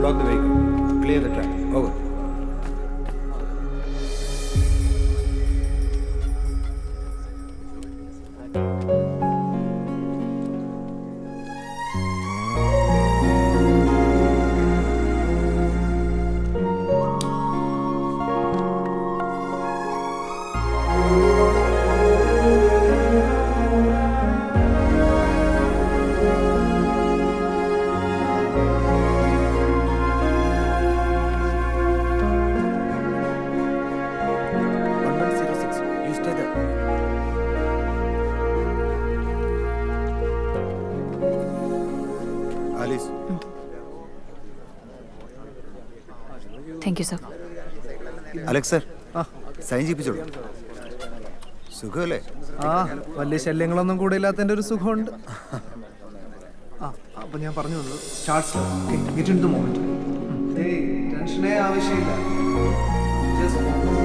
Block the vehicle. Clear the track. Over. Alice. Thank you, sir. Alex sir. Sign ചെയ്യിപ്പിച്ചോളൂ. സുഖമല്ലേ? വലിയ ശല്യങ്ങളൊന്നും കൂടെ ഇല്ലാത്തതിന്റെ ഒരു സുഖമുണ്ട്. അപ്പൊ ഞാൻ പറഞ്ഞു വന്നത് starts get in the moment. ടെൻഷനേ ആവശ്യമില്ല. Just focus.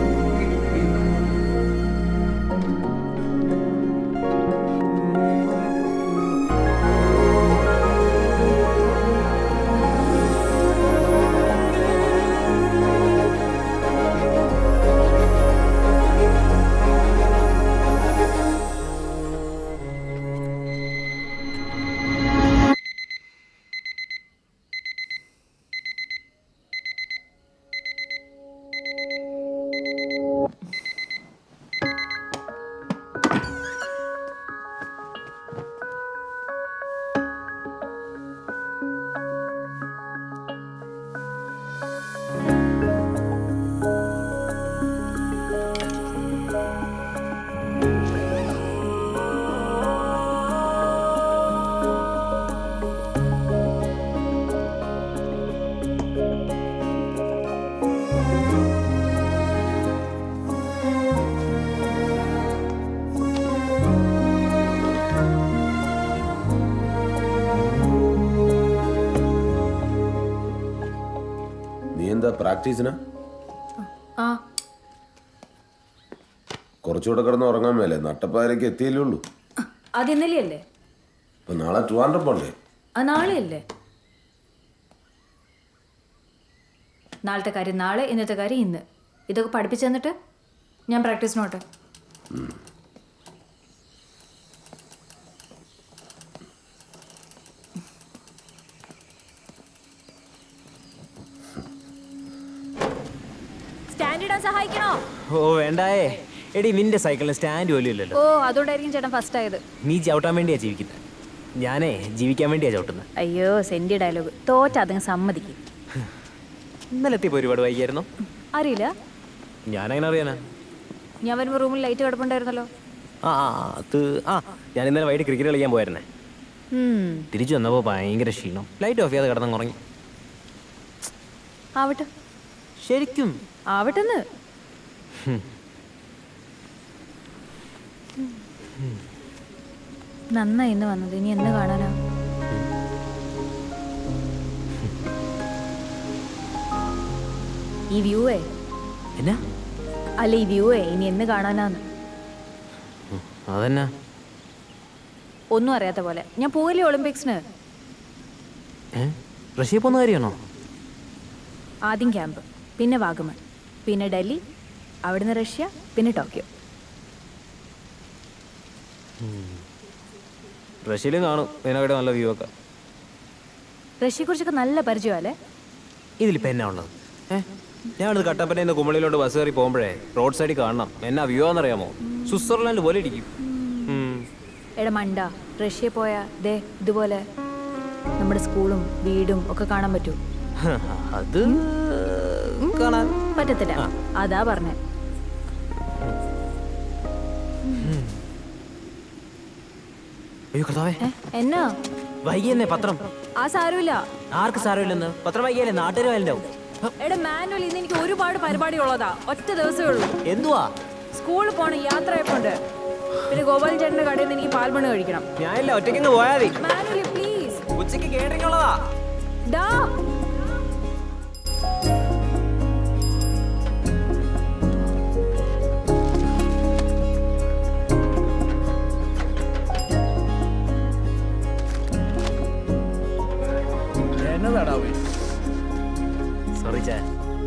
പ്രാക്ടീസിനാ കുറച്ചുകൂടെ കിടന്ന് ഉറങ്ങാൻ മേലെ നട്ടപ്പാരയ്ക്ക് എത്തിയല്ലേ ഉള്ളൂ. അത് ഇന്നലെയല്ലേ? ഇപ്പൊ നാളെ ട്രിവാൻഡ്രം പോണ്ടേ? നാളെയല്ലേ? നാളത്തെ കാര്യം നാളെ, ഇന്നത്തെ കാര്യം ഇന്ന്. ഇതൊക്കെ പഠിപ്പിച്ചു തന്നിട്ട് ഞാൻ പ്രാക്ടീസിനോട്ടെ. സഹായിക്കണോ? ഓ വേണ്ടായേ. എടി നിന്റെ സൈക്കിളിന് സ്റ്റാൻഡ് പോലും ഇല്ലല്ലോ. ഓ അതുകൊണ്ടായിരിക്കും ചേട്ടൻ ഫസ്റ്റ് ആയത്. നീ ചവിട്ടാൻ വേണ്ടിയാ ജീവിക്കുന്നത്, ഞാനേ ജീവിക്കാൻ വേണ്ടിയാ ചവിട്ടുന്നത്. അയ്യോ സെന്റി ഡയലോഗ്. തോറ്റ അതങ്ങ് സമ്മതിക്കും. ഇന്നലെ എത്തിയപ്പോ ഒരുപാട് വൈകിയായിരുന്നോ? അറിയില്ല. ഞാനങ്ങനെ അറിയാനാ? ഞാൻ വരുമ്പോ റൂമിൽ ലൈറ്റ് കിടപ്പുണ്ടായിരുന്നല്ലോ. ഞാൻ ഇന്നലെ വൈകിട്ട് ക്രിക്കറ്റ് കളിക്കാൻ പോയായിരുന്നേ. തിരിച്ചു വന്നപ്പോ ഭയങ്കര ക്ഷീണം. ലൈറ്റ് ഓഫ് ചെയ്യാതെ കിടന്നുറങ്ങി. ആവട്ടെ. ശരിക്കും ആവട്ടെന്ന്. നന്നായി ഇന്ന് വന്നത്. ഇനി എന്ന് കാണാനാ? ഈ വ്യൂവേ എന്നാ? അല്ല ഈ വ്യൂവേ ഇനി എന്ന് കാണാനാന്ന്. അതെന്നാ? ഒന്നും അറിയാത്ത പോലെ. ഞാൻ പോയില്ലേ ഒളിമ്പിക്സിന്. റഷ്യ പോകുന്ന കാര്യമാണോ? ആദ്യം ക്യാമ്പ്, പിന്നെ വാഗമൺ, പിന്നെ ഡൽഹി, അവിടുന്ന് റഷ്യ, പിന്നെ ടോക്കിയോ. റഷ്യയിലും കാണും ഇതിനവിടെ നല്ല വ്യൂ ഒക്കെ. റഷ്യയെക്കുറിച്ചൊക്കെ നല്ല പരിചയമല്ലേ? ഇതിലിപ്പോൾ എന്നാ ഉള്ളത്? ഞാൻ ഇവിടുന്ന് കട്ടപ്പനയിൽ നിന്ന് കുമളിയിലോട്ട് ബസ് കയറി പോകുമ്പോഴേ റോഡ് സൈഡിൽ കാണണം. എന്നാ വ്യൂ ആണെന്നറിയാമോ? സ്വിറ്റ്സർലാൻഡ് പോലെ ഇരിക്കും. എടാ മണ്ട, റഷ്യ പോയാ ദേ ഇതുപോലെ നമ്മുടെ സ്കൂളും വീടും ഒക്കെ കാണാൻ പറ്റൂ. അത് കാണാൻ പറ്റത്തില്ല. അതാ പറഞ്ഞേ. അയ്യോ കർത്താവേ, എന്നാ വൈകി തന്നെ പത്രം. ആ സാരമില്ല. ആർക്ക് സാരമില്ലെന്ന്? പത്രം വൈകിയാലേ നാട്ടുകാർ വയലുണ്ടാവും. എടാ മാനുവൽ, ഇന്ന് എനിക്ക് ഒരുപാട് പരിപാടി ഉള്ളതാ. ഒറ്റ ദിവസമേ ഉള്ളൂ. എന്തുവാ? സ്കൂളിൽ പോണം, യാത്രയായിട്ടുണ്ട്. പിന്നെ ഗോപാലൻ ചേട്ടന്റെ കടയിൽ നിന്ന് എനിക്ക് പാൽമണ് കഴിക്കണം. ഞാനില്ല, ഒറ്റയ്ക്ക് പോയാൽ മതി. Manually please. ഉച്ചയ്ക്ക് കേട്ടറിംഗ് ഉള്ളതാ. ഡാ എന്നതാടാവേ? സോറി ചാ,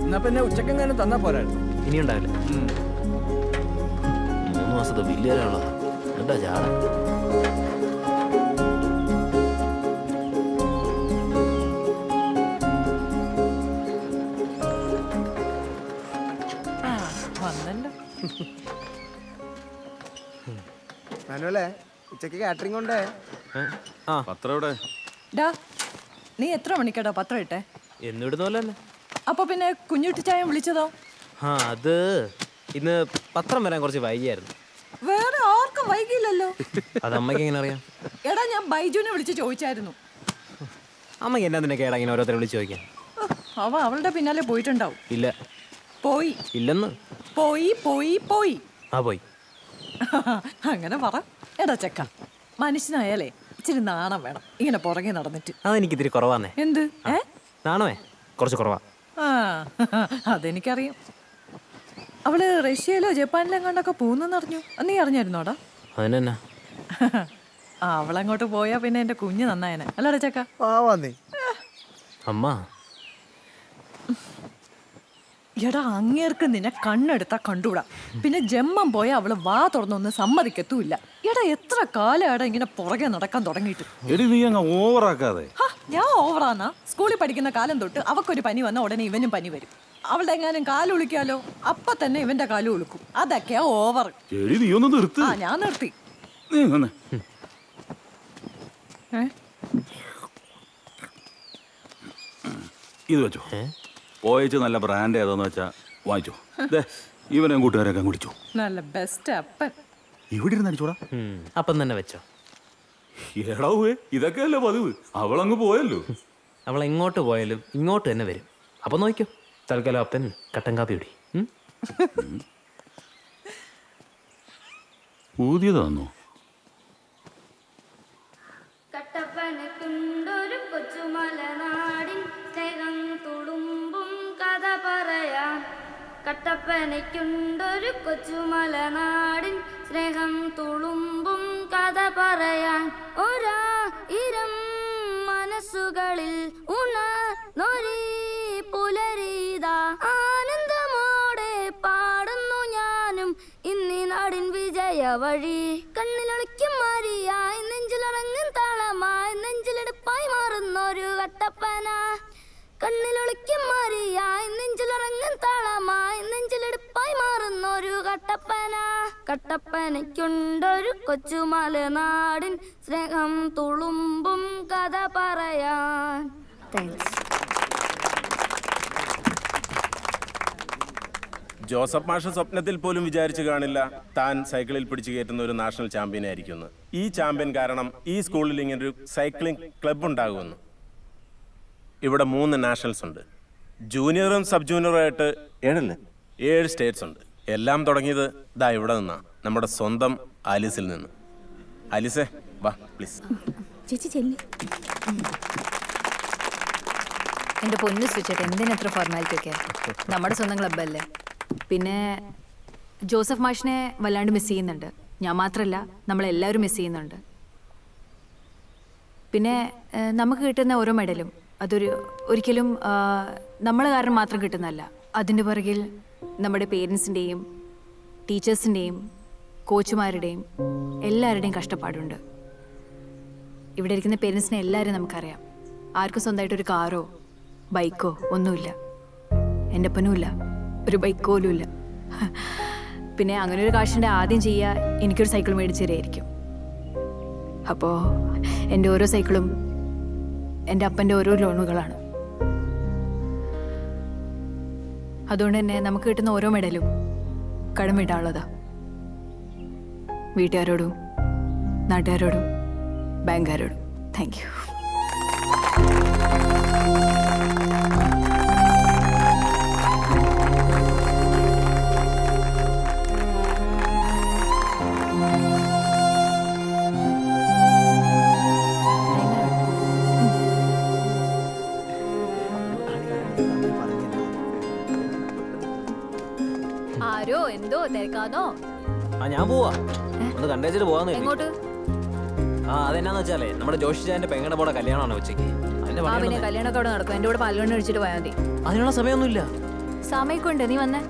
എന്നാ പിന്നെ ഉച്ചക്കെങ്ങാനും തന്നാ പോരായിരുന്നു. ഇനി ഉണ്ടാവില്ല. 3 മാസത്തെ വലിയൊരാളാ. എന്താ ചാട? വന്നല്ലോ. മാനുവലേ, ഉച്ചക്ക് കാറ്ററിംഗ് ഉണ്ടേ. ആ, പത്രം എവിടെ? ഡാ, നീ എത്ര മണിക്കടാ പത്രം ഇട്ടെ? എന്നിടുന്നല്ലോ തന്നെ. അപ്പൊ പിന്നെ കുഞ്ഞുട്ടി ചായ വിളിച്ചതോ? ആ, അത് ഇന്ന് പത്രം വരാൻ കുറച്ച് വൈകിയായിരുന്നു. വേറെ ആർക്കും വൈകിയില്ലല്ലോ. അത് അമ്മയ്ക്ക് എങ്ങനെ അറിയാം? എടാ, ഞാൻ ബൈജുവിനെ വിളിച്ച് ചോദിച്ചായിരുന്നു. അമ്മയ്ക്ക് എന്നാ നിന്നെ കേടാ ഇങ്ങനെ ഓരോരുത്തരെ വിളിച്ച് ചോദിക്കാൻ? അവ അവളുടെ പിന്നാലെ പോയിട്ടുണ്ടാവും. ഇല്ല. പോയി ഇല്ലെന്ന്. പോയി പോയി പോയി. ആ, പോയി. അങ്ങനെ പറ. എടാ ചെക്ക, മനുഷ്യനായാലേ ഇച്ചിരി നാണം വേണം ഇങ്ങനെ പുറകെ നടന്നിട്ട്. അതെനിക്ക് ഇത്തിരി കുറവാന്നേ. എന്ത്? നാണമേ കുറച്ച് കുറവാ. ആ, അതെനിക്കറിയാം. അവള് റഷ്യയിലോ ജപ്പാനിലോ കണ്ടൊക്കെ പോകുന്നെന്ന് അറിഞ്ഞു. നീ അറിഞ്ഞായിരുന്നോടാ? അതിനെന്നാ? അവളങ്ങോട്ട് പോയാ പിന്നെ എന്റെ കുഞ്ഞ് നന്നായനെ. അല്ലടാ ചെക്ക? പാവാന്നേ. അമ്മ, എടാ, അങ്ങേർക്ക് നിന്നെ കണ്ണെടുത്താ കണ്ടൂടാ. പിന്നെ ജമ്മം പോയ അവള് വാ തുറന്നൊന്നും സമ്മതിക്കത്തുമില്ല. എടാ, എത്ര കാലമാടാ ഇങ്ങനെ പുറകെ നടക്കാൻ തുടങ്ങിയിട്ട്. എടി നീ അങ്ങ് ഓവറാക്കാതെ. ഞാൻ ഓവറാന്നാ? സ്കൂളിൽ പഠിക്കുന്ന കാലം തൊട്ട് അവക്കൊരു പനി വന്ന ഉടനെ ഇവനും പനി വരും. അവളുടെ എങ്ങാനും കാല് ഉളിക്കാലോ, അപ്പൊ തന്നെ ഇവന്റെ കാല് ഉളുക്കും. അതൊക്കെയാ ഓവർ. എടി നീ ഒന്ന് നിർത്ത്. ആ, ഞാൻ നിർത്തി. നീ വന്നേ. ഇത് വെച്ചോ. പോയച്ച് നല്ല ബ്രാൻഡ് ഏതാന്ന് വെച്ചാ വാങ്ങിച്ചോ. ഇവനെ കൂട്ടുകാരൊക്കെ കുടിച്ചോ. നല്ല ബെസ്റ്റ് അപ്പൻ. ഇവിടെ ഇരുന്ന് അടിച്ചോടാ. അപ്പം തന്നെ വെച്ചോ. എടാവേ, ഇതൊക്കെയല്ലേ പതിവ്. അവളങ്ങ് പോയല്ലോ. അവൾ എങ്ങോട്ട് പോയാലും ഇങ്ങോട്ട് തന്നെ വരും. അപ്പൊ നോക്കിക്കോ, തൽക്കാലം അപ്പൻ കട്ടൻ കാപ്പി കുടി. ഊതിയതാന്നോ? കട്ടപ്പനക്കുണ്ടൊരു കൊച്ചുമലനാടിൻ സ്നേഹം തുളുമ്പും കഥ പറയാൻ. കട്ടപ്പനയ്ക്കുണ്ടൊരു കൊച്ചുമലനാടിൻ സ്നേഹം തുളുമ്പും കഥ പറയാൻ. ഒരായിരം മനസ്സുകളിൽ ഉണർന്നൊരീ പുലരീതാ. ആനന്ദമോടെ പാടുന്നു ഞാനും ഇന്നീ നാടിൻ വിജയ വഴി. കണ്ണിലൊളിക്കും മാരിയായി, നെഞ്ചിലിറങ്ങും താളമായി, നെഞ്ചിലെടുപ്പായി മാറുന്നൊരു കട്ടപ്പന. കണ്ണിലൊളിക്കും മാരിയായി, നെഞ്ചിലിറങ്ങും താളമായി, നെഞ്ചിലെടുപ്പായി മാറുന്നൊരു കട്ടപ്പന. കട്ടപ്പനയ്ക്കുണ്ടൊരു കൊച്ചുമലനാടിൻ സ്നേഹം തുളുമ്പും കഥ പറയാൻ. താങ്ക്സ്. ജോസഫ് മാഷ് സ്വപ്നത്തിൽ പോലും വിചാരിച്ചു കാണില്ല താൻ സൈക്കിളിൽ പിടിച്ചു കയറ്റുന്ന ഒരു നാഷണൽ ചാമ്പ്യൻ ആയിരിക്കുന്നു. ഈ ചാമ്പ്യൻ കാരണം ഈ സ്കൂളിൽ ഇങ്ങനൊരു സൈക്ലിംഗ് ക്ലബ് ഉണ്ടാകുമെന്ന്. ഇവിടെ 3 നാഷണൽസ് ഉണ്ട്. ജൂനിയറും സബ് ജൂനിയറും ആയിട്ട് 7 സ്റ്റേറ്റ്സ് ഉണ്ട്. എല്ലാം തുടങ്ങിയത് ഇതാ ഇവിടെ നിന്നാണ്, നമ്മുടെ സ്വന്തം ആലീസിൽ നിന്ന്. ആലീസേ, വാ പ്ലീസ്. ചേച്ചി ചെല്ലി. എൻ്റെ പൊന്നു സ്വിച്ചേട്ടെ, എന്തിനെത്ര ഫോർമാലിറ്റി ഒക്കെ? നമ്മുടെ സ്വന്തം ക്ലബ്ബല്ലേ. പിന്നെ ജോസഫ് മാഷിനെ വല്ലാണ്ട് മിസ് ചെയ്യുന്നുണ്ട്. ഞാൻ മാത്രമല്ല, നമ്മളെല്ലാവരും മിസ് ചെയ്യുന്നുണ്ട്. പിന്നെ നമുക്ക് കിട്ടുന്ന ഓരോ മെഡലും ഒരിക്കലും നമ്മൾ കാരണം മാത്രം കിട്ടുന്നതല്ല. അതിൻ്റെ പുറകിൽ നമ്മുടെ പേരൻസിൻ്റെയും ടീച്ചേഴ്സിൻ്റെയും കോച്ചുമാരുടെയും എല്ലാവരുടെയും കഷ്ടപ്പാടുണ്ട്. ഇവിടെ ഇരിക്കുന്ന പേരൻസിനെ എല്ലാവരും നമുക്കറിയാം. ആർക്കും സ്വന്തമായിട്ടൊരു കാറോ ബൈക്കോ ഒന്നുമില്ല. എൻ്റെ അപ്പനുമില്ല, ഒരു ബൈക്ക് പോലും ഇല്ല. പിന്നെ അങ്ങനെ ഒരു കാശിൻ്റെ ആദ്യം ചെയ്യുക എനിക്കൊരു സൈക്കിൾ മേടിച്ചു തരായിരിക്കും. അപ്പോൾ എൻ്റെ ഓരോ സൈക്കിളും എൻ്റെ അപ്പൻ്റെ ഓരോ ലോണുകളാണ്. അതുകൊണ്ട് തന്നെ നമുക്ക് കിട്ടുന്ന ഓരോ മെഡലും കടം വീട്ടാനുള്ളതാ. വീട്ടുകാരോടും നാട്ടുകാരോടും ബാങ്കുകാരോടും താങ്ക് യു. ആരോ എന്തോ തിരക്കാന്നോ? ഞാൻ പോവാ, ഒന്ന് കണ്ടേച്ചിട്ട് പോവാന്ന് കരുതി. എങ്ങോട്ട്? അതെന്നാന്ന് വെച്ചാലേ നമ്മുടെ ജോഷി ചായന്റെ പെങ്ങളുടെ പോടെ കല്യാണമാണ് ഉച്ചയ്ക്ക്. അതിന്റെ ആ പണിയാണ്. പിന്നെ കല്യാണമൊക്കെ അവിടെ നടക്കും. എൻ്റെ കൂടെ പാലുകൊണ്ട് കഴിച്ചിട്ട് പോയാൽ മതി. അതിനുള്ള സമയമൊന്നുമില്ല. സമയമൊക്കെ ഉണ്ട്. നീ വന്നേ.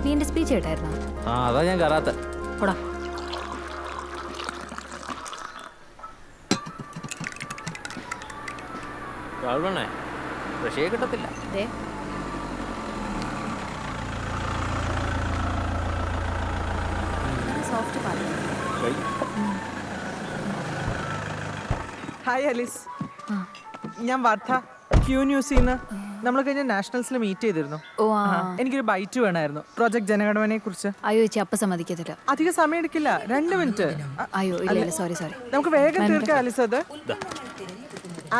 നീ എൻ്റെ സ്പീച്ച് കേട്ടായിരുന്നോ? അതാ ഞാൻ കയറാത്ത. പോടാ. കാണേ റഷ്യ കിട്ടത്തില്ല. ദേ സോഫ്റ്റ് പാല്. ഹായ് അലീസ്, ഞാൻ വർദ്ധ ക്യൂ ന്യൂസിൽ നിന്ന്. നമ്മൾ കഴിഞ്ഞ നാഷണൽസിൽ മീറ്റ് ചെയ്തിരുന്നു. ഓ ആ. എനിക്കൊരു ബൈറ്റ് വേണമായിരുന്നു പ്രോജക്ട് ജനഗണമനയെ കുറിച്ച്. അയ്യോ ചേച്ചി അപ്പ സമ്മതിക്കത്തില്ല. അധികം സമയം എടുക്കില്ല, 2 മിനിറ്റ്. അയ്യോ ഇല്ല സോറി. നമുക്ക് വേഗം തീർക്കാം ആലിസ്. അത്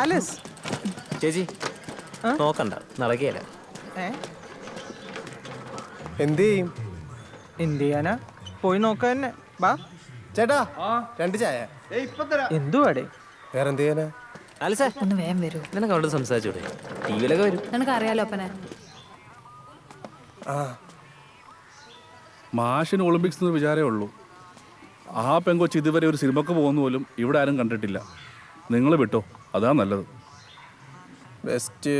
ആലിസ് ചേച്ചി നോക്കണ്ട, നടക്കുകയല്ല. എന്ത് ചെയ്യും? എന്ത് ചെയ്യാനാ, പോയി നോക്കാൻ തന്നെ. ബാ ചേട്ടാ 2 ചായ. എന്തുവാടേ? വേറെ എന്ത് ചെയ്യാനാ? ആലിസേ, ഒന്ന് വേഗം വരൂ. നിനക്ക് അവിടെ സംസാരിച്ചൂടെ? ടി വിയിലൊക്കെ വരും. നിനക്ക് അറിയാലോ അപ്പനെ. മാഷിന് ഒളിമ്പിക്സ് എന്ന് വിചാരമേ ഉള്ളൂ. ആ പെങ്കൊച്ച് ഇതുവരെ ഒരു സിനിമക്ക് പോകുന്ന പോലും ഇവിടെ ആരും കണ്ടിട്ടില്ല. നിങ്ങൾ വിട്ടോ, അതാ നല്ലത്. ബെസ്റ്റ്.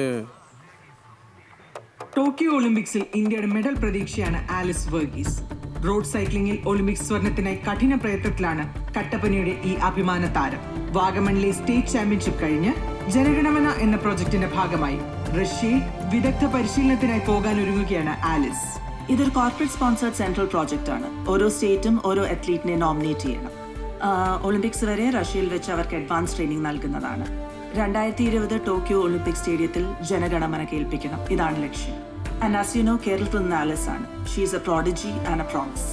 ടോക്കിയോ ഒളിമ്പിക്സിൽ ഇന്ത്യയുടെ മെഡൽ പ്രതീക്ഷയാണ് ആലിസ് വർഗീസ്. റോഡ് സൈക്ലിംഗിൽ ഒളിമ്പിക്സ് സ്വർണത്തിനായി കഠിന പ്രയത്നത്തിലാണ് കട്ടപ്പനയുടെ ഈ അഭിമാന താരം. വാഗമണിലെ സ്റ്റേറ്റ് ചാമ്പ്യൻഷിപ്പ് കഴിഞ്ഞ് ജനഗണമന എന്ന പ്രോജക്ടിന്റെ ഭാഗമായി റഷ്യയിൽ വിദഗ്ധ പരിശീലനത്തിനായി പോകാൻ ഒരുങ്ങുകയാണ് ആലിസ്. ഇതൊരു കോർപ്പറേറ്റ് സ്പോൺസേർഡ് സെൻട്രൽ പ്രോജക്റ്റ് ആണ്. ഓരോ സ്റ്റേറ്റും ഓരോ അത്ലീറ്റിനെ നോമിനേറ്റ് ചെയ്യണം. ഒളിമ്പിക്സ് വരെ റഷ്യയിൽ വെച്ച് അവർക്ക് അഡ്വാൻസ് ട്രെയിനിങ് നൽകുന്നതാണ്. 2020 ടോക്കിയോ ഒളിമ്പിക് സ്റ്റേഡിയത്തിൽ ജനഗണമന കേൾപ്പിക്കണം, ഇതാണ് ലക്ഷ്യം. And as you know, കേരളത്തിൽ നിന്ന് ആലിസ് ആണ്. She is a prodigy and a promise.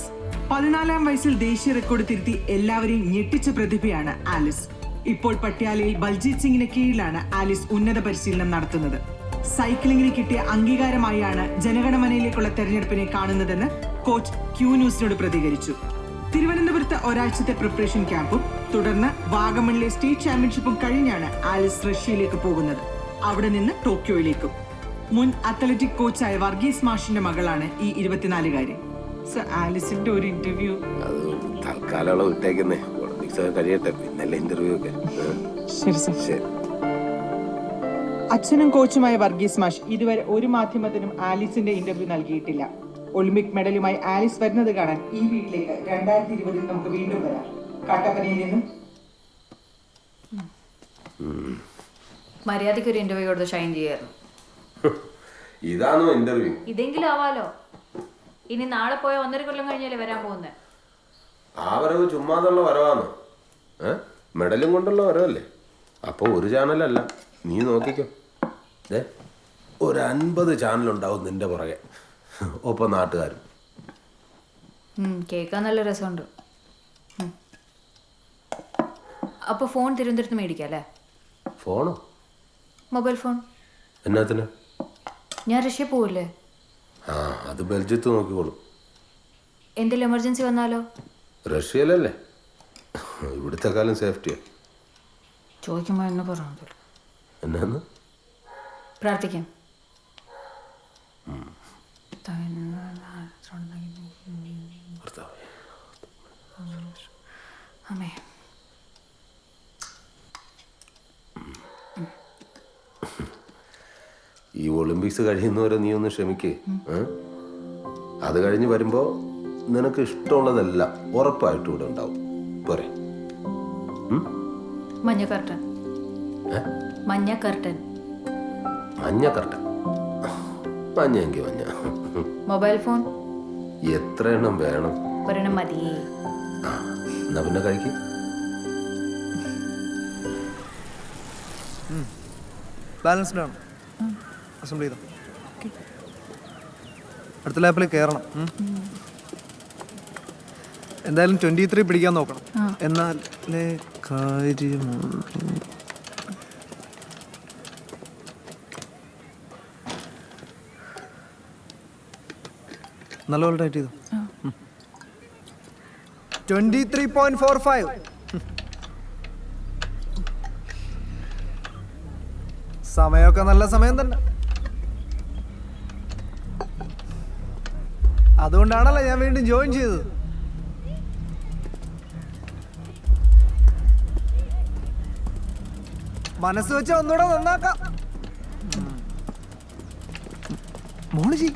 14-ാം വയസ്സിൽ ദേശീയ റെക്കോർഡ് തിരുത്തി എല്ലാവരെയും ഞെട്ടിച്ച പ്രതിഭയാണ് ആലിസ്. ഇപ്പോൾ പട്യാലയിൽ ബൽജീത് സിംഗിന് കീഴിലാണ് ആലിസ് ഉന്നത പരിശീലനം നടത്തുന്നത്. സൈക്ലിംഗിന് കിട്ടിയ അംഗീകാരമായാണ് ജനഗണമനയിലേക്കുള്ള തെരഞ്ഞെടുപ്പിനെ കാണുന്നതെന്ന് കോച്ച് ക്യൂ ന്യൂസിനോട് പ്രതികരിച്ചു. തിരുവനന്തപുരത്ത് ഒരാഴ്ചത്തെ പ്രിപ്പറേഷൻ ക്യാമ്പും തുടർന്ന് വാഗമണിലെ സ്റ്റേറ്റ് ചാമ്പ്യൻഷിപ്പും കഴിഞ്ഞാണ് ആലിസ് റഷ്യയിലേക്ക് പോകുന്നത്. അവിടെ നിന്ന് ടോക്കിയോയിലേക്കും. മുൻ അത്ലറ്റിക് കോച്ചായ വർഗീസ് മാഷിന്റെ മകളാണ് ഈ 24-കാരി. സർ, ആലിസിന്റെ ഒരു ഇന്റർവ്യൂ തൽക്കാലം വിട്ടേക്കുന്നേ. ഒളിമ്പിക്സ് കഴിയട്ടെ, പിന്നല്ലേ ഇന്റർവ്യൂ ഒക്കെ. ശരി സർ. അച്ഛനും കോച്ചുമായ വർഗീസ് മാഷ് ഇതുവരെ ഒരു മാധ്യമത്തിനും ആലിസിന്റെ ഇന്റർവ്യൂ നൽകിയിട്ടില്ല. ഒളിമ്പിക് മെഡലുമായി ആലിസ് വരുന്നത് കാണാൻ ഈ വീട്ടിലേക്ക് 2020 നമുക്ക് വീണ്ടും വരാം. കട്ടപ്പനയിൽ നിന്നും മര്യാദയ്ക്ക് ഒരു ഇന്റർവ്യൂ കൊടുത്ത് ഷൈൻ ചെയ്യായിരുന്നു. ഇതാണോ ഇന്റർവ്യൂ? ഇതെങ്കിലും ആവാലോ. ഇനി നാളെ പോയ 1.5 കൊല്ലം കഴിഞ്ഞല്ലേ വരാൻ പോകുന്നത്. ആ വരവ് ചുമ്മാതുള്ള വരവാണ്. മെഡലും കൊണ്ടുള്ള വരവല്ലേ. അപ്പോൾ ഒരു ചാനലല്ല, നീ നോക്കിക്കോ. ഒരു 50 ചാനലുണ്ടാവും നിന്റെ പുറകെ, ഒപ്പം നാട്ടുകാരും. കേൾക്കാൻ നല്ല രസമുണ്ട്. അപ്പോൾ ഫോൺ തിരുവനന്തപുരത്ത് മേടിക്കാം അല്ലേ? ഫോണോ? Mobile phone. എന്നാത്തിന്? ഞാൻ റഷ്യ പോവില്ലേ? അത് ബെൽജിയത്ത് നോക്കിക്കോളും. എന്തെങ്കിലും എമർജൻസി വന്നാലോ? റഷ്യയിലല്ലേ, ഇവിടുത്തെ കാലം സേഫ്റ്റിയാ. ചോദിക്കുമ്പോൾ എന്നെ പറഞ്ഞത് എന്നാന്ന് പ്രാർത്ഥിക്കാം. അമ്മേ, ഈ ഒളിമ്പിക്സ് കഴിയുന്നവരെ നീ ഒന്ന് ക്ഷമിക്കേ. അത് കഴിഞ്ഞ് വരുമ്പോ നിനക്ക് ഇഷ്ടമുള്ളതെല്ലാം ഉറപ്പായിട്ടും ഇവിടെ ഉണ്ടാവും. പോരെ? മഞ്ഞ കർട്ടൻ. മഞ്ഞ കർട്ടൻ. മഞ്ഞ കർട്ടൻ. മഞ്ഞെങ്കിൽ മഞ്ഞ. മൊബൈൽ ഫോൺ എത്ര എണ്ണം വേണം? ഒരെണ്ണം മതിയേ. എന്നാ പിന്നെ കഴിക്കും. ബാലൻസ്ഡ് ആണ്. അസംബിൾ ചെയ്തോ. അടുത്ത ലാപ്പിൽ കയറണം. എന്തായാലും 23 പിടിക്കാൻ നോക്കണം. എന്നാലേ കാര്യം നല്ലപോലെ ടൈറ്റ് ചെയ്തു. 23.45. സമയമൊക്കെ നല്ല സമയം തന്നെ. അതുകൊണ്ടാണല്ലോ ഞാൻ വീണ്ടും ജോയിൻ ചെയ്തത്. മനസ്സ് വെച്ച ഒന്നുകൂടെ നന്നാക്കാം. മോളിജി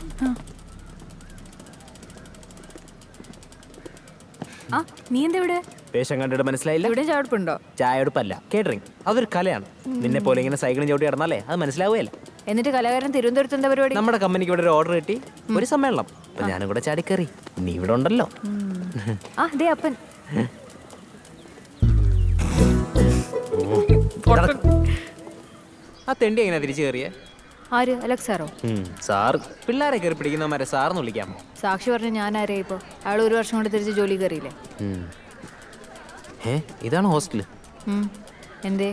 ആ നീ എന്താ ഇവിടെ? വേഷം കണ്ടിട്ട് മനസ്സിലായില്ല. ഇവിടെ ചാടുപ്പുണ്ടോ? ചായ എടുപ്പല്ല, കേറ്ററിംഗ്. അതൊരു കലയാണ്. നിന്നെ പോലെ ഇങ്ങനെ സൈക്കിളും ചവിട്ടി നടന്നാലേ അത് മനസ്സിലാവുകയല്ല. എന്നിട്ട് കലാകാരൻ തിരുവനന്തപുരത്ത് എന്താ പരിപാടി? നമ്മുടെ കമ്പനിക്ക് ഇവിടെ ഒരു ഓർഡർ കിട്ടി, ഒരു സമ്മേളനം. അപ്പൊ ഞാനും കൂടെ ചാടിക്കറി. നീ ഇവിടെ ഉണ്ടല്ലോ. ആ ദേ അപ്പൻ. ആ തെണ്ടി എങ്ങനെ തിരിച്ചു കയറിയേ? ആര്? അലക്സ് സാറോ? സാർ പിള്ളേരെ കയറി പിടിക്കുന്നവരെ സാറിന് വിളിക്കാമോ? സാക്ഷി പറഞ്ഞു ഞാൻ ആരേ ഇപ്പൊ. അയാൾ 1 വർഷം കൊണ്ട് തിരിച്ച് ജോലി കയറിയില്ലേ? ഇതാണ് ഹോസ്റ്റല്. എന്തേ?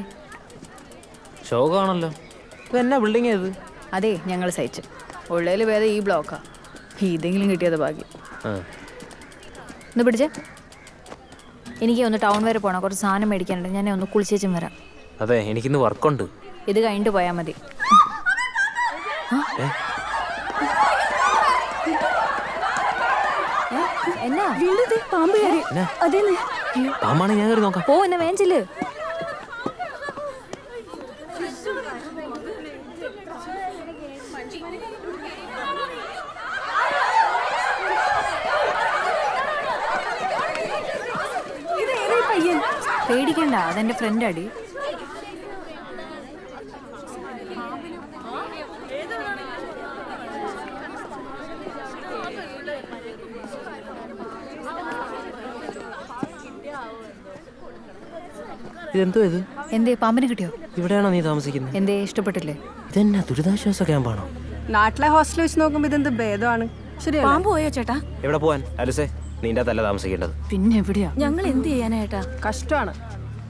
ശോകമാണല്ലോ. ഇത് എന്നാ ബിൽഡിംഗ് ഏത്? അതെ ഞങ്ങൾ സഹിച്ചു. ഉള്ളതിൽ ഭേദം ഈ ബ്ലോക്കാ. ഇതെങ്കിലും കിട്ടിയത് ഭാഗ്യം. ഒന്ന് പിടിച്ചേ. എനിക്ക് ഒന്ന് ടൗൺ വരെ പോകണം, കുറച്ച് സാധനം മേടിക്കാനുണ്ട്. ഞാൻ ഒന്ന് കുളിച്ചേച്ചും വരാം. അതെ, എനിക്കിന്ന് വർക്കുണ്ട്. ഇത് കഴിഞ്ഞിട്ട് പോയാൽ മതി. എന്നാ പാമ്പാണ്, ഞാൻ കയറി നോക്കാം. പോ, എന്നെ വേഞ്ചില്. പേടിക്കണ്ട, അതെന്റെ ഫ്രണ്ട് അടി. ഇതെന്തോ ഇത്? എന്തേ പാമ്പിന് കിട്ടിയോ? ഇവിടെയാണോ നീ താമസിക്കുന്നത്? എന്തേ ഇഷ്ടപ്പെട്ടില്ലേ? ഇതെന്നാ ദുരിതാശ്വാസ ക്യാമ്പാണോ? നാട്ടിലെ ഹോസ്റ്റൽ വെച്ച് നോക്കുമ്പോ ഇതെന്ത് ഭേദമാണ്. ശരി, പാമ്പ് പോയോ ചേട്ടാ? എവിടെ പോവാൻ അലസേ? നിന്റെ തല്ല താമസിക്കേണ്ടത്. പിന്നെ എവിടെയാ? ഞങ്ങൾ എന്ത് ചെയ്യാനായിട്ടാ? കഷ്ടമാണ്.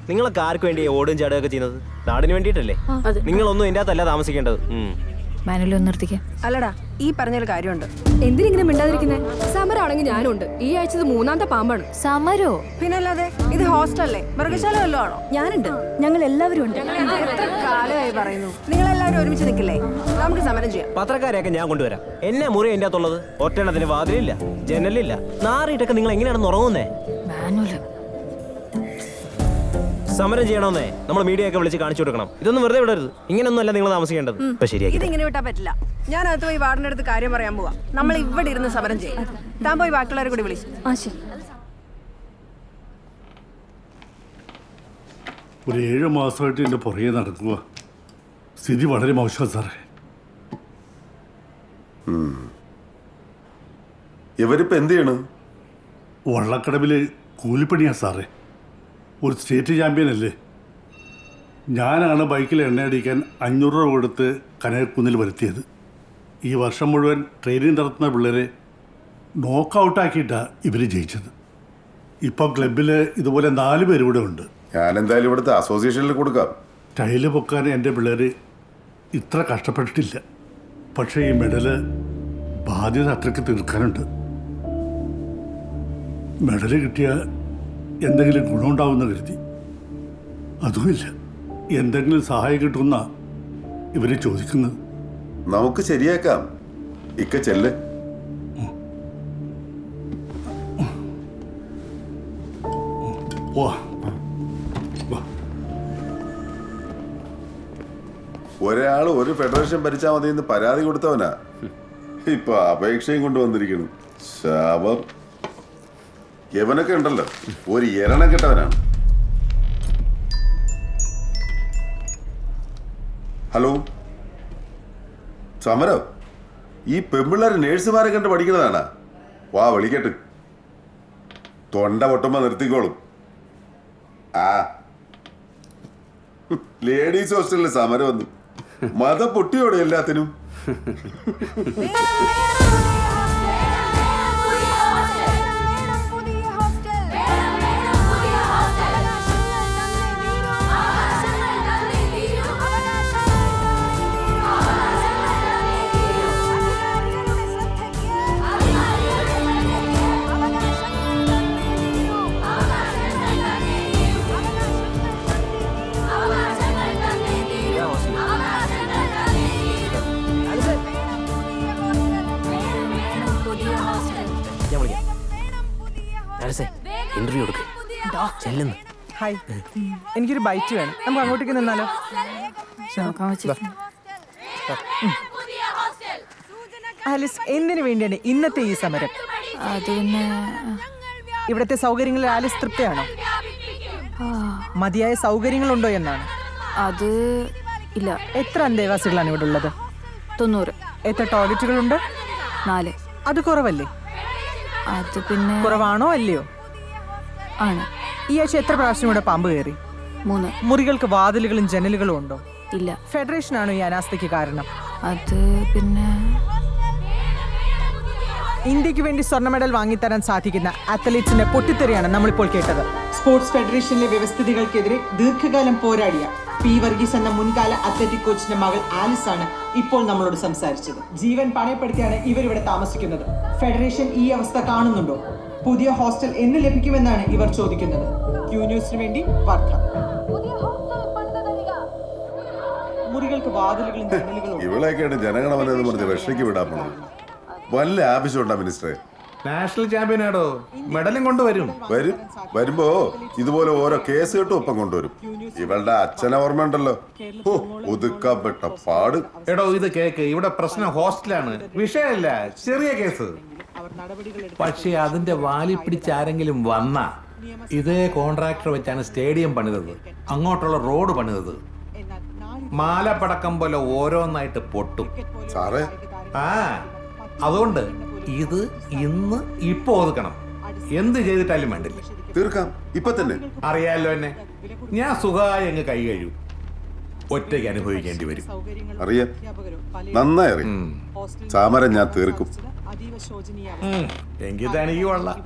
നിങ്ങളൊക്കെ ആർക്ക് വേണ്ടി ഓടും ചാടുകയൊക്കെ ചെയ്യുന്നത്? നാടിന് വേണ്ടിയിട്ടല്ലേ? നിങ്ങളൊന്നും എൻ്റെ അകത്തല്ല താമസിക്കേണ്ടത്. മാനുവൽ ഒന്ന് നിർത്തിക്കേ. അല്ലടാ, ഈ പറഞ്ഞൊരു കാര്യമുണ്ട്. എന്തിനിങ്ങനെ മിണ്ടാതിരിക്കുന്നേ? സമരമാണെങ്കിൽ ഞാനുണ്ട്. ഈ ആഴ്ച 3ാമത്തെ പാമ്പാണ്. സമരോ? പിന്നല്ലാതെ, ഇത് ഹോസ്റ്റലല്ലേ, മൃഗശാല വല്ലതും ആണോ? ഞാനുണ്ട്, ഞങ്ങൾ എല്ലാവരും ഉണ്ട്. എത്ര കാലമായി പറയുന്നു. നിങ്ങൾ എല്ലാവരും ഒരുമിച്ച് നിൽക്കില്ലേ? നമുക്ക് സമരം ചെയ്യാം. പത്രക്കാരെയൊക്കെ ഞാൻ കൊണ്ടുവരാം. എന്നെ മുറി എൻ്റെ അകത്തുള്ളത് ഒറ്റെണ്ണത്തിന് വാതിലില്ല, ജനലില്ല. നാറിയിട്ടൊക്കെ നിങ്ങൾ എങ്ങനെയാണെന്ന് ഉറങ്ങുന്നേ? മാനുവൽ സമരം ചെയ്യണമെന്നേ നമ്മൾ മീഡിയ ഒക്കെ വിളിച്ച് കാണിച്ചു കൊടുക്കണം. ഇതൊന്നും വെറുതെ വിടരുത്. ഇങ്ങനെയൊന്നും അല്ല നിങ്ങൾ താമസിക്കേണ്ടത്. ഇപ്പൊ ശരിയാക്കി. ഇതിങ്ങനെ വിട്ടാ പറ്റില്ല. ഞാൻ അകത്ത് പോയി വാർഡിന്റെ അടുത്ത് കാര്യം പറയാൻ പോവാ. നമ്മൾ ഇവിടെ ഇരുന്ന് സമരം ചെയ്യും. താൻ പോയി ബാക്കിയുള്ളവരെ കൂടി വിളിച്ചു. ഒരു 7 മാസമായിട്ട് എൻ്റെ പുറകെ നടക്കുക. സ്ഥിതി വളരെ മോശമാണ് സാറേ. ഇവരിപ്പോ എന്ത് ചെയ്യണ്? വള്ളക്കടവില് കൂലിപ്പണിയാ സാറേ. ഒരു സ്റ്റേറ്റ് ചാമ്പ്യൻ അല്ലേ. ഞാനാണ് ബൈക്കിൽ എണ്ണയടിക്കാൻ 500 രൂപ കൊടുത്ത് കനകക്കുന്നിൽ വരുത്തിയത്. ഈ വർഷം മുഴുവൻ ട്രെയിനിങ് നടത്തുന്ന പിള്ളേരെ നോക്കൗട്ടാക്കിയിട്ടാണ് ഇവർ ജയിച്ചത്. ഇപ്പോൾ ക്ലബിൽ ഇതുപോലെ 4 പേര് ഇവിടെ ഉണ്ട്. ഞാനെന്തായാലും ഇവിടുത്തെ അസോസിയേഷനിൽ കൊടുക്കാം. ടൈല് പൊക്കാൻ എൻ്റെ പിള്ളേർ ഇത്ര കഷ്ടപ്പെട്ടിട്ടില്ല. പക്ഷേ ഈ മെഡല് ബാധ്യത അത്രയ്ക്ക് തീർക്കാനുണ്ട്. മെഡല് കിട്ടിയ എന്തെങ്കിലും ഗുണമുണ്ടാവുമെന്ന് കരുതി. അതുമില്ല. എന്തെങ്കിലും സഹായം കിട്ടുമെന്നാ ഇവർ ചോദിക്കുന്നത്. നമുക്ക് ശരിയാക്കാം. ഇക്ക ചെല്ല്. ഒരാൾ ഒരു ഫെഡറേഷൻ ഭരിച്ചാൽ മതി എന്ന് പരാതി കൊടുത്തവനാ ഇപ്പൊ അപേക്ഷയും കൊണ്ടുവന്നിരിക്കുന്നു. ശാപം. യവനൊക്കെ ഉണ്ടല്ലോ, ഒരു എരണം കെട്ടവനാണ്. ഹലോ, സമരോ? ഈ പെമ്പിള്ളേർ നേഴ്സുമാരെ കണ്ട് പഠിക്കുന്നതാണാ? വാ വിളിക്കട്ട്. തൊണ്ട പൊട്ടുമ്പോ നിർത്തിക്കോളും. ആ ലേഡീസ് ഹോസ്റ്റലിൽ സമരം വന്നു. മതം പൊട്ടിയോടെ എല്ലാത്തിനും. ആലസേ ഇന്റർവ്യൂ കൊടുക്ക് ചെല്ലുന്നു. ഹായ്, എനിക്കൊരു ബൈറ്റ് വേണം. നമുക്ക് അങ്ങോട്ടേക്ക് നിന്നാലോ? ആലിസ്, എന്തിനു വേണ്ടിയാണ് ഇന്നത്തെ ഈ സമരം? അത് പിന്നെ ഇവിടുത്തെ സൗകര്യങ്ങളിൽ ആലിസ് തൃപ്തിയാണോ? മതിയായ സൗകര്യങ്ങളുണ്ടോ എന്നാണ്. അത് ഇല്ല. എത്ര അന്തേവാസികളാണ് ഇവിടെ ഉള്ളത്? 90. എത്ര ടോയ്ലറ്റുകളുണ്ട്? 4. അത് കുറവല്ലേ? അത് പിന്നെ കുറവാണോ അല്ലയോ? ആണ്. ഈ ആഴ്ച എത്ര പ്രാവശ്യം ഇവിടെ പാമ്പ് കയറി? 3. മുറികൾക്ക് വാതിലുകളും ജനലുകളും ഉണ്ടോ? ഇല്ല. ഫെഡറേഷനാണോ ഈ അനാസ്ഥയ്ക്ക് കാരണം? അത് പിന്നെ ഇന്ത്യക്ക് വേണ്ടി സ്വർണ്ണ മെഡൽ വാങ്ങിത്തരാൻ സാധിക്കുന്ന അത്ലറ്റ്സിന്റെ പൊട്ടിത്തെറിയാണ് നമ്മളിപ്പോൾ കേട്ടത്. സ്പോർട്സ് ഫെഡറേഷനിലെ വ്യവസ്ഥിതികൾക്കെതിരെ ദീർഘകാലം പോരാടിയ പി വർഗീസ് എന്ന മുൻകാല അത്ലറ്റിക് കോച്ചിന്റെ മകൾ ആലിസ് ആണ് ഇപ്പോൾ നമ്മളോട് സംസാരിച്ചത്. ജീവൻ പണയപ്പെടുത്തിയാണ് ഇവരിവിടെ താമസിക്കുന്നത്. ഫെഡറേഷൻ ഈ അവസ്ഥ കാണുന്നുണ്ടോ? പുതിയ ഹോസ്റ്റൽ എന്ന് ലഭിക്കുമെന്നാണ് ഇവർ ചോദിക്കുന്നത്. ക്യൂ ന്യൂസിന് വേണ്ടി വർദ്ധ. മുറികൾക്ക് വാതിലുകളും ജനലുകളും. ഇവളെയൊക്കെയാണ് ജനഗണമന എന്ന് പറഞ്ഞ് റഷ്യക്ക് വിടാൻ പോണത്. വല്ല ആവശ്യമുണ്ടാ മിനിസ്റ്ററെ? നാഷണൽ ചാമ്പ്യനാടോ, മെഡലും കൊണ്ടുവരും. വരുമ്പോ ഇതുപോലെ ഓരോ കേസ് കെട്ടും ഒപ്പം കൊണ്ടുവരും. ഇവളുടെ അച്ഛനെ ഓർമ്മയുണ്ടല്ലോ, ഒതുക്കപ്പെട്ട പാട്. എടോ ഇത് കേക്ക്, ഇവിടെ പ്രശ്നം ഹോസ്റ്റലാണ്, വിഷയമല്ല, ചെറിയ കേസ്. പക്ഷെ അതിന്റെ വാലി പിടിച്ച് ആരെങ്കിലും വന്ന ഇതേ കോൺട്രാക്ടർ വെച്ചാണ് സ്റ്റേഡിയം പണിതത്, അങ്ങോട്ടുള്ള റോഡ് പണിതത്. മാലപ്പടക്കം പോലെ ഓരോന്നായിട്ട് പൊട്ടും സാറേ. അതുകൊണ്ട് ഇത് ഇന്ന് ഇപ്പൊ ഒതുക്കണം. എന്ത് ചെയ്തിട്ടാലും വേണ്ടില്ല, തീർക്കാം ഇപ്പൊ തന്നെ. അറിയാലോ എന്നെ, ഞാൻ സുഖമായി അങ്ങ് കൈ കഴിയും. ഒറ്റയ്ക്ക് അനുഭവിക്കേണ്ടി വരും. അറിയാം, നന്നായി അറിയാം. സമരം ഞാൻ തീർക്കും. എങ്കിൽ തനിക്ക് കൊള്ളാം.